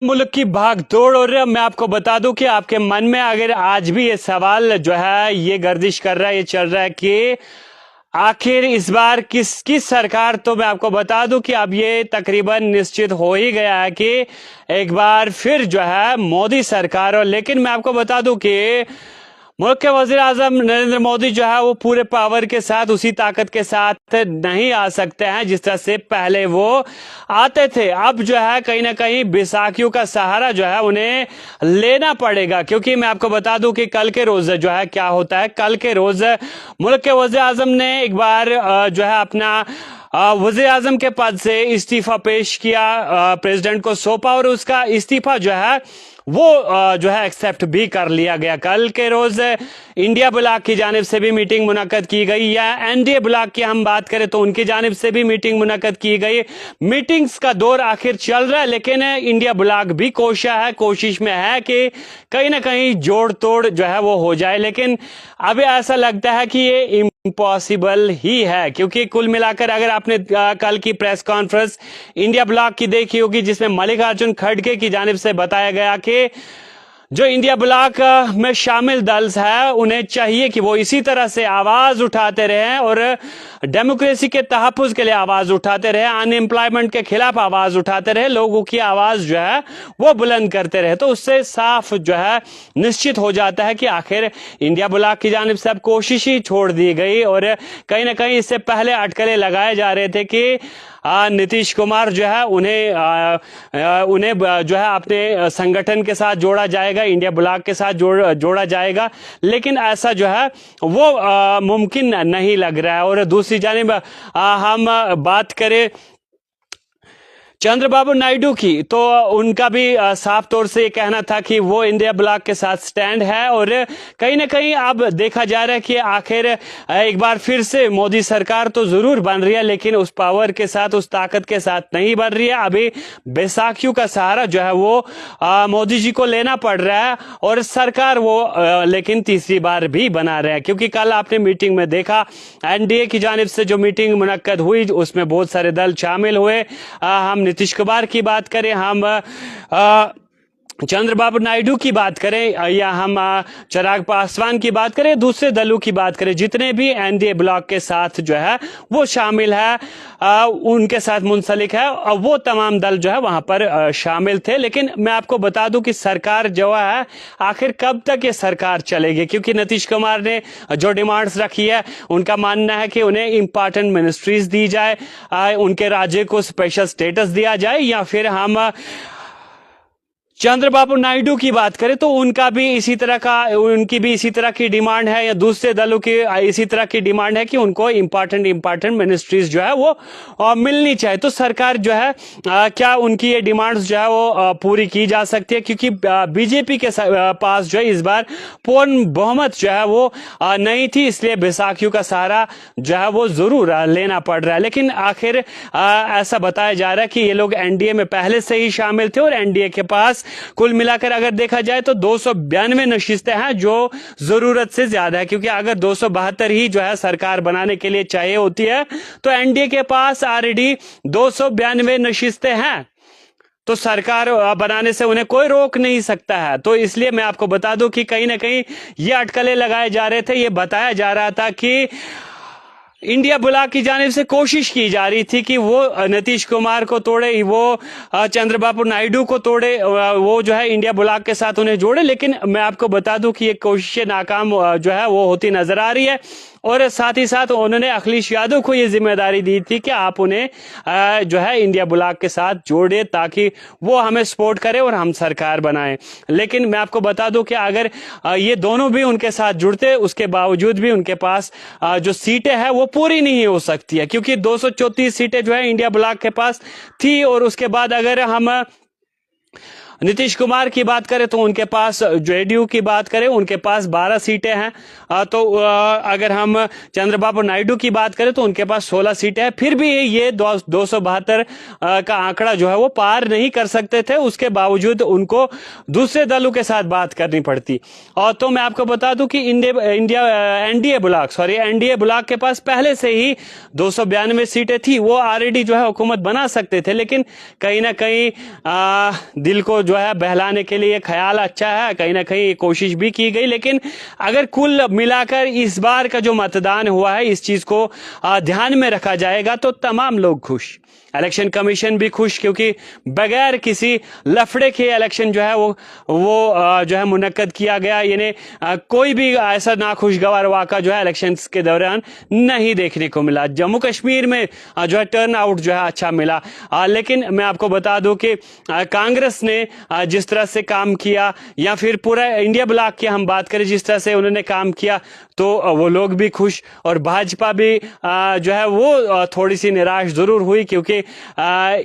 मुल्क की भागदौड़। और मैं आपको बता दूं कि आपके मन में अगर आज भी ये सवाल जो है ये गर्दिश कर रहा है, ये चल रहा है कि आखिर इस बार किसकी सरकार, तो मैं आपको बता दूं कि अब ये तकरीबन निश्चित हो ही गया है कि एक बार फिर जो है मोदी सरकार। और लेकिन मैं आपको बता दूं कि मुल्क के वजीर आजम नरेंद्र मोदी जो है वो पूरे पावर के साथ, उसी ताकत के साथ नहीं आ सकते हैं जिस तरह से पहले वो आते थे। अब जो है कहीं ना कहीं बैसाखियों का सहारा जो है उन्हें लेना पड़ेगा, क्योंकि मैं आपको बता दूं कि कल के रोज जो है क्या होता है। कल के रोज मुल्क के वजीर आजम ने एक बार जो है अपना वजीर आजम के पद से इस्तीफा पेश किया, प्रेसिडेंट को सौंपा और उसका इस्तीफा जो है वो जो है एक्सेप्ट भी कर लिया गया। कल के रोज इंडिया ब्लॉक की जानिब से भी मीटिंग मुनक्कद की गई, या एनडीए ब्लॉक की हम बात करें तो उनकी जानिब से भी मीटिंग मुनक्कद की गई। मीटिंग्स का दौर आखिर चल रहा है, लेकिन इंडिया ब्लॉक भी कोशिश में है कि कहीं ना कहीं जोड़ तोड़ जो है वो हो जाए। लेकिन अभी ऐसा लगता है कि ये इम्पॉसिबल ही है, क्योंकि कुल मिलाकर अगर आपने कल की प्रेस कॉन्फ्रेंस इंडिया ब्लॉक की देखी होगी, जिसमें मल्लिकार्जुन खड़गे की जानिब से बताया गया कि जो इंडिया ब्लॉक में शामिल दल है उन्हें चाहिए कि वो इसी तरह से आवाज उठाते रहें और डेमोक्रेसी के तहफ्फुज के लिए आवाज उठाते रहे, अनएम्प्लॉयमेंट के खिलाफ आवाज उठाते रहे, लोगों की आवाज जो है वो बुलंद करते रहे। तो उससे साफ जो है निश्चित हो जाता है कि आखिर इंडिया ब्लॉक की जानिब से अब कोशिश ही छोड़ दी गई। और कहीं ना कहीं इससे पहले अटकलें लगाए जा रहे थे कि नीतीश कुमार जो है उन्हें जो है अपने संगठन के साथ जोड़ा जाएगा, इंडिया ब्लॉक के साथ जोड़ा जाएगा, लेकिन ऐसा जो है वो मुमकिन नहीं लग रहा है। और दूसरी जानिब हम बात करें चंद्रबाबू नायडू की, तो उनका भी साफ तौर से ये कहना था कि वो इंडिया ब्लॉक के साथ स्टैंड है। और कहीं ना कहीं अब देखा जा रहा है कि आखिर एक बार फिर से मोदी सरकार तो जरूर बन रही है, लेकिन उस पावर के साथ, उस ताकत के साथ नहीं बन रही है। अभी बैसाखियों का सहारा जो है वो मोदी जी को लेना पड़ रहा है और सरकार वो लेकिन तीसरी बार भी बना रहे हैं, क्योंकि कल आपने मीटिंग में देखा एनडीए की जानिब से जो मीटिंग मुनक्कद हुई उसमें बहुत सारे दल शामिल हुए। हम नीतीश कुमार की बात करें, हम चंद्रबाबू नायडू की बात करें, या हम चिराग पासवान की बात करें, दूसरे दलों की बात करें, जितने भी एनडीए ब्लॉक के साथ जो है वो शामिल है, उनके साथ मुंसलिक है, वो तमाम दल जो है वहां पर शामिल थे। लेकिन मैं आपको बता दूं कि सरकार जो है आखिर कब तक ये सरकार चलेगी, क्योंकि नीतीश कुमार ने जो डिमांड्स रखी है, उनका मानना है कि उन्हें इंपॉर्टेंट मिनिस्ट्रीज दी जाए, उनके राज्य को स्पेशल स्टेटस दिया जाए, या फिर हम चंद्रबाबू नायडू की बात करें तो उनकी भी इसी तरह की डिमांड है, या दूसरे दलों की इसी तरह की डिमांड है कि उनको इंपॉर्टेंट मिनिस्ट्रीज जो है वो मिलनी चाहिए। तो सरकार जो है क्या उनकी ये डिमांड्स जो है वो पूरी की जा सकती है, क्योंकि बीजेपी के पास जो है इस बार पूर्ण बहुमत जो है वो नहीं थी, इसलिए बैसाखियों का सहारा जो है वो जरूर लेना पड़ रहा है। लेकिन आखिर ऐसा बताया जा रहा है कि ये लोग एनडीए में पहले से ही शामिल थे और एनडीए के पास कुल मिलाकर अगर देखा जाए तो 292 नशिस्तें हैं, जो जरूरत से ज्यादा है, क्योंकि अगर 272 ही जो है सरकार बनाने के लिए चाहिए होती है तो एनडीए के पास ऑलरेडी 292 नशिस्तें हैं, तो सरकार बनाने से उन्हें कोई रोक नहीं सकता है। तो इसलिए मैं आपको बता दूं कि कहीं ना कहीं ये अटकलें लगाए जा रहे थे, ये बताया जा रहा था कि इंडिया ब्लॉक की जानिब से कोशिश की जा रही थी कि वो नीतीश कुमार को तोड़े, वो चंद्रबाबू नायडू को तोड़े, वो जो है इंडिया ब्लॉक के साथ उन्हें जोड़े। लेकिन मैं आपको बता दूं कि ये कोशिशें नाकाम जो है वो होती नजर आ रही है। और साथ ही साथ उन्होंने अखिलेश यादव को ये जिम्मेदारी दी थी कि आप उन्हें जो है इंडिया ब्लॉक के साथ जोड़े, ताकि वो हमें सपोर्ट करे और हम सरकार बनाएं। लेकिन मैं आपको बता दूं कि अगर ये दोनों भी उनके साथ जुड़ते, उसके बावजूद भी उनके पास जो सीटें हैं वो पूरी नहीं हो सकती है, क्योंकि 234 सीटें जो है इंडिया ब्लॉक के पास थी। और उसके बाद अगर हम नीतीश कुमार की बात करें तो उनके पास, जेडीयू की बात करें उनके पास 12 सीटें हैं, तो अगर हम चंद्रबाबू नायडू की बात करें तो उनके पास 16 सीटें हैं। फिर भी ये 272 का आंकड़ा जो है वो पार नहीं कर सकते थे, उसके बावजूद उनको दूसरे दलों के साथ बात करनी पड़ती। और तो मैं आपको बता दूं कि एनडीए ब्लॉक के पास पहले से ही 292 सीटें थी, वो ऑलरेडी जो है हुकूमत बना सकते थे, लेकिन कहीं ना कहीं दिल को जो है बहलाने के लिए ख्याल अच्छा है, कहीं ना कहीं कोशिश भी की गई, लेकिन अगर कुल मिलाकर इस बार का जो मतदान हुआ है इस चीज को ध्यान में रखा जाएगा तो तमाम लोग खुश, इलेक्शन कमीशन भी खुश, क्योंकि बगैर किसी लफड़े के इलेक्शन जो है वो जो है मुनक्कद किया गया। यानी कोई भी ऐसा नाखुशगवार वाक़ा जो है इलेक्शंस के दौरान नहीं देखने को मिला। जम्मू कश्मीर में जो है टर्न आउट जो है अच्छा मिला, लेकिन मैं आपको बता दूं कि कांग्रेस ने जिस तरह से काम किया या फिर पूरा इंडिया ब्लॉक की हम बात करें जिस तरह से उन्होंने काम किया तो वो लोग भी खुश, और भाजपा भी जो है वो थोड़ी सी निराश जरूर हुई, क्योंकि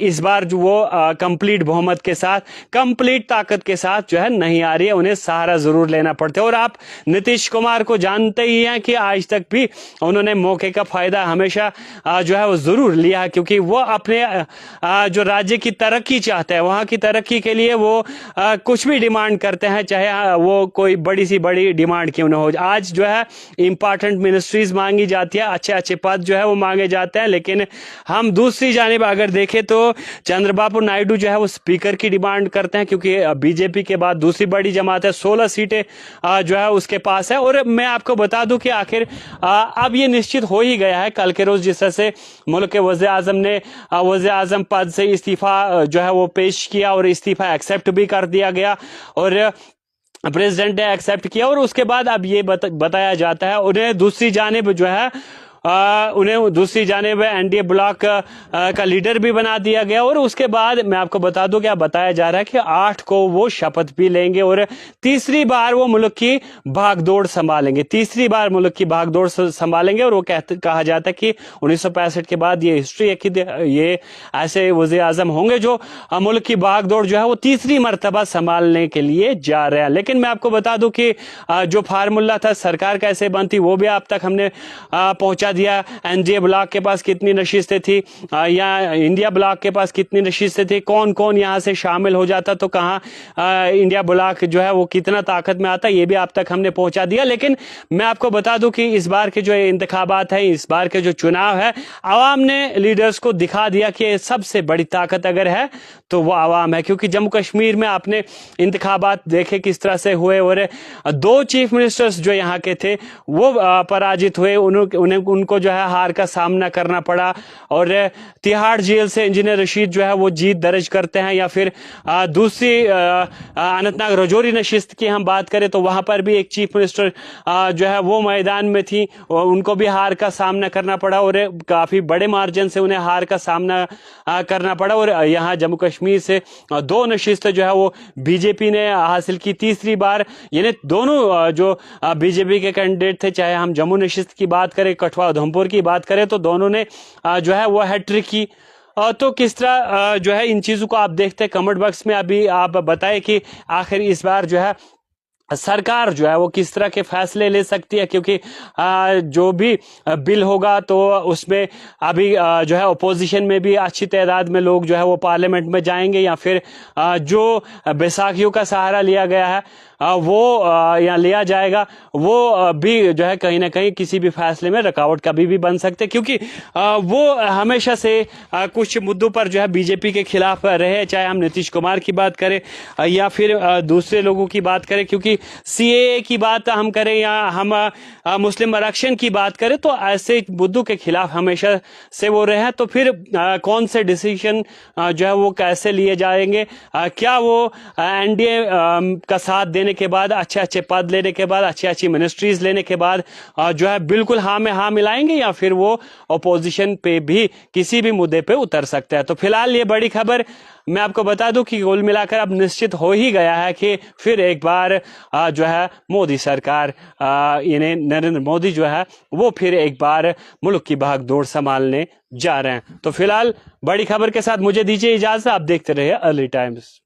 इस बार जो वो कंप्लीट बहुमत के साथ, कंप्लीट ताकत के साथ जो है नहीं आ रही है, उन्हें सहारा जरूर लेना पड़ता है। और आप नीतीश कुमार को जानते ही हैं कि आज तक भी उन्होंने मौके का फायदा हमेशा जो है वो जरूर लिया, क्योंकि वो अपने जो राज्य की तरक्की चाहते हैं, वहां की तरक्की के लिए वो कुछ भी डिमांड करते हैं, चाहे वो कोई बड़ी सी बड़ी डिमांड क्यों ना हो। आज जो है इंपॉर्टेंट मिनिस्ट्रीज मांगी जाती है, अच्छे अच्छे पद जो है वो मांगे जाते हैं, लेकिन हम दूसरी जानिब अगर देखें तो चंद्रबाबू नायडू जो है वो स्पीकर की डिमांड करते हैं, क्योंकि बीजेपी के बाद दूसरी बड़ी जमात है, 16 सीटें जो है उसके पास है। और मैं आपको बता दूं कि आखिर अब ये निश्चित हो ही गया है, कल के रोज जिस तरह से मुल्क के वज़ीर आज़म ने वज़ीर आज़म पद से इस्तीफा जो है वो पेश किया और इस्तीफा एक्सेप्ट भी कर दिया गया और प्रेसिडेंट ने एक्सेप्ट किया, और उसके बाद अब ये बताया जाता है उन्हें दूसरी जानिब जो है उन्हें दूसरी जानिब एनडीए ब्लॉक का लीडर भी बना दिया गया। और उसके बाद मैं आपको बता दूं क्या बताया जा रहा है कि 8 को वो शपथ भी लेंगे और तीसरी बार वो मुल्क की भागदौड़ संभालेंगे, तीसरी बार मुल्क की भागदौड़ संभालेंगे। और वो कहा जाता है कि 1965 के बाद ये हिस्ट्री है कि ये ऐसे वज़ीर आज़म होंगे जो मुल्क की भागदौड़ जो है वो तीसरी मरतबा संभालने के लिए जा रहे हैं। लेकिन मैं आपको बता दूं कि जो फार्मूला था सरकार कैसे बनती वो भी आप तक हमने पहुंचा दिया। एनडीए ब्लॉक के पास कितनी नशिस्तें थी या इंडिया ब्लॉक के पास कितनी नशिस्तें थी, कौन कौन यहां से शामिल हो जाता तो कहां इंडिया ब्लॉक जो है वो कितना ताकत में आता, ये भी आप तक हमने पहुंचा दिया। लेकिन मैं आपको बता दूं कि इस बार के जो इंतखाबात है, इस बार के जो चुनाव है, आवाम ने लीडर्स को दिखा दिया कि सबसे बड़ी ताकत अगर है तो वो आवाम है। क्योंकि जम्मू कश्मीर में आपने इंतखाबात देखे किस तरह से हुए और 2 चीफ मिनिस्टर्स जो यहाँ के थे वो पराजित हुए, उनको जो है हार का सामना करना पड़ा। और तिहाड़ जेल से इंजीनियर रशीद जो है वो जीत दर्ज करते हैं, या फिर दूसरी अनंतनाग रजौरी नशिस्त की हम बात करें तो वहां पर भी एक चीफ मिनिस्टर जो है वो मैदान में थी, उनको भी हार का सामना करना पड़ा और काफी बड़े मार्जिन से उन्हें हार का सामना करना पड़ा। और यहाँ जम्मू कश्मीर से 2 नशिस्त जो है वो बीजेपी ने हासिल की तीसरी बार। यानी दोनों जो बीजेपी के कैंडिडेट थे, चाहे हम जम्मू नशिस्त की बात करें, कठुआ उधमपुर की बात करें, तो दोनों ने जो है वो हैट्रिक की। तो किस तरह जो है इन चीजों को आप देखते हैं कमेंट बॉक्स में, अभी आप बताएं कि आखिर इस बार जो है सरकार जो है वो किस तरह के फैसले ले सकती है। क्योंकि जो भी बिल होगा तो उसमें अभी जो है अपोजिशन में भी अच्छी तादाद में लोग जो है वो पार्लियामेंट में जाएंगे, या फिर जो बैसाखियों का सहारा लिया गया है वो या लिया जाएगा, वो भी जो है कहीं ना कहीं किसी भी फैसले में रुकावट कभी भी बन सकते, क्योंकि वो हमेशा से कुछ मुद्दों पर जो है बीजेपी के खिलाफ रहे, चाहे हम नीतीश कुमार की बात करें या फिर दूसरे लोगों की बात करें। क्योंकि सीएए की बात हम करें या हम मुस्लिम आरक्षण की बात करें तो ऐसे मुद्दों के खिलाफ हमेशा से वो रहे हैं। तो फिर कौन से डिसीजन जो है वो कैसे लिए जाएंगे, क्या वो एनडीए का साथ देने के बाद, अच्छे अच्छे पद लेने के बाद, अच्छी अच्छी मिनिस्ट्रीज लेने के बाद जो है बिल्कुल हाँ में हाँ मिलाएंगे, या फिर वो अपोजिशन पे भी किसी भी मुद्दे पे उतर सकता है। तो फिलहाल ये बड़ी खबर मैं आपको बता दूं कि कुल मिलाकर अब निश्चित हो ही गया है कि फिर एक बार जो है मोदी सरकार यानी नरेंद्र मोदी जो है वो फिर एक बार मुल्क की भागदौड़ संभालने जा रहे हैं। तो फिलहाल बड़ी खबर के साथ मुझे दीजिए इजाजत, आप देखते रहिए अर्ली टाइम्स।